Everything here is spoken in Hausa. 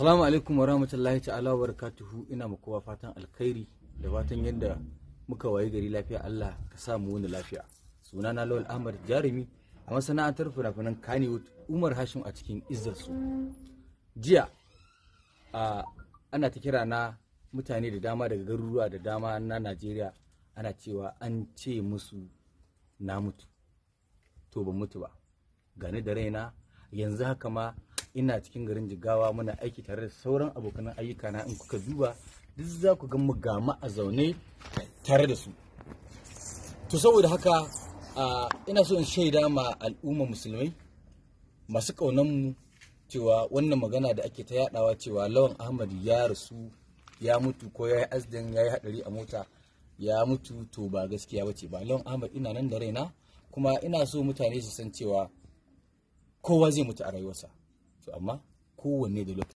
Assalamu alaikum wa rahmatullahi ta'ala wa barakatuhu. Ina muku kowa fatan alkhairi da fatan yadda muka wayi gari lafiya. Allah ka sa mu wani lafiya. Sunana Lawal Ahmad Jarumi a masana'antar fina-finan Kannywood, Umar Hashim a cikin izzarsu. Jiya ana ta kira na mutane da dama daga garuruwa da dama na Najeriya, ana cewa an ce musu na mutu. To ban mutu ba, gani da raina yanzu haka ma ina cikin garin Jigawa, muna aiki tare da sauran abokan ayyuka na. In kuka duba duk za ku ga mu gama a zaune tare da su. To saboda haka ina so in shaida ma al'umma musulmai masu kaunan mu cewa wannan magana da ake ta yadawa cewa Lawan Ahmad ya rasu, ya mutu, ko ya yi accident, ya yi hadari a mota, ya mutu, to ba gaskiya bace ba. Lawan Ahmad ina nan da raina, kuma ina so mutane su san cewa kowa zai mutu a rayuwarsa, to amma kowanne da lokaci.